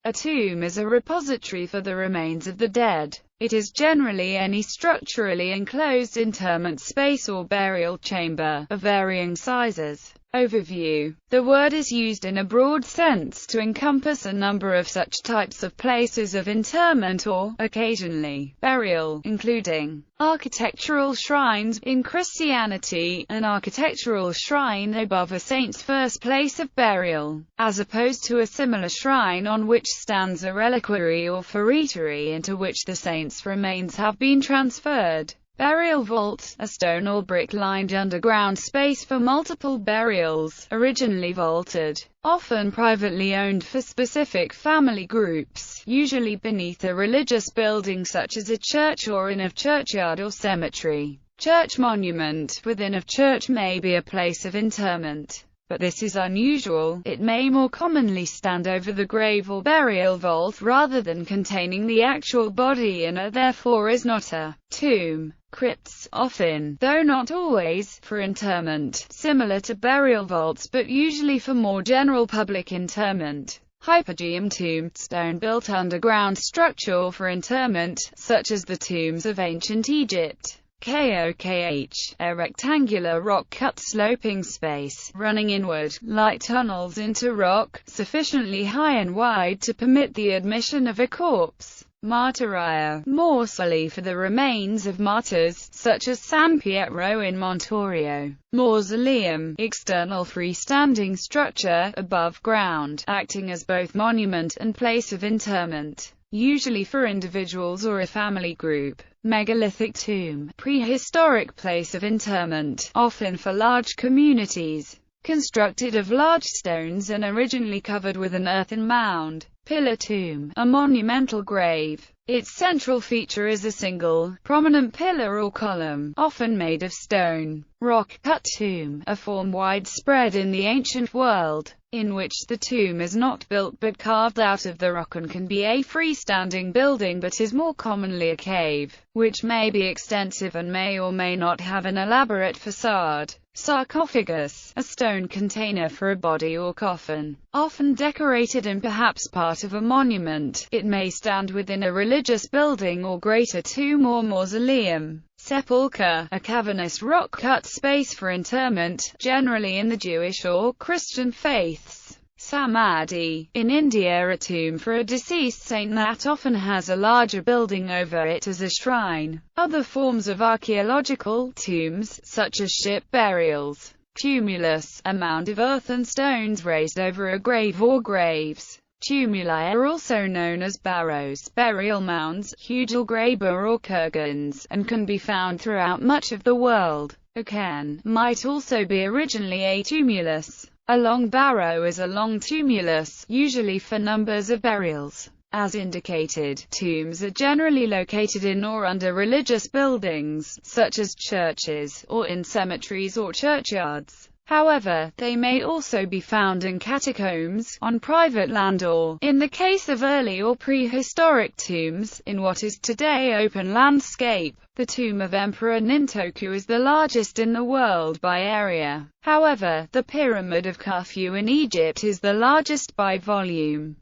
A tomb is a repository for the remains of the dead. It is generally any structurally enclosed interment space or burial chamber, of varying sizes. Overview. The word is used in a broad sense to encompass a number of such types of places of interment or, occasionally, burial, including architectural shrines. In Christianity, an architectural shrine above a saint's first place of burial, as opposed to a similar shrine on which stands a reliquary or feretory into which the saint's remains have been transferred. Burial vault, a stone or brick-lined underground space for multiple burials, originally vaulted, often privately owned for specific family groups, usually beneath a religious building such as a church or in a churchyard or cemetery. Church monument within a church may be a place of interment, but this is unusual. It may more commonly stand over the grave or burial vault rather than containing the actual body and therefore is not a tomb. Crypts, often, though not always, for interment, similar to burial vaults but usually for more general public interment. Hypogeum Tombstone, built underground structure for interment, such as the tombs of ancient Egypt. Kokh, a rectangular rock-cut sloping space, running inward, like tunnels into rock, sufficiently high and wide to permit the admission of a corpse. Martyria, mausolei for the remains of martyrs, such as San Pietro in Montorio. Mausoleum, external freestanding structure, above ground, acting as both monument and place of interment, usually for individuals or a family group. Megalithic tomb, prehistoric place of interment, often for large communities. Constructed of large stones and originally covered with an earthen mound. Pillar tomb, a monumental grave. Its central feature is a single, prominent pillar or column, often made of stone. Rock-cut tomb, a form widespread in the ancient world, in which the tomb is not built but carved out of the rock and can be a freestanding building but is more commonly a cave, which may be extensive and may or may not have an elaborate facade. Sarcophagus, a stone container for a body or coffin, often decorated and perhaps part of a monument. It may stand within a religious building or greater tomb or mausoleum. Sepulchre, a cavernous rock-cut space for interment, generally in the Jewish or Christian faiths. Samadhi, in India, a tomb for a deceased saint that often has a larger building over it as a shrine. Other forms of archaeological tombs, such as ship burials. Tumulus, a mound of earth and stones raised over a grave or graves. Tumuli are also known as barrows, burial mounds, hugelgräber or kurgans, and can be found throughout much of the world. A cairn might also be originally a tumulus. A long barrow is a long tumulus, usually for numbers of burials. As indicated, tombs are generally located in or under religious buildings, such as churches, or in cemeteries or churchyards. However, they may also be found in catacombs, on private land or, in the case of early or prehistoric tombs, in what is today open landscape. The tomb of Emperor Nintoku is the largest in the world by area. However, the Pyramid of Khufu in Egypt is the largest by volume.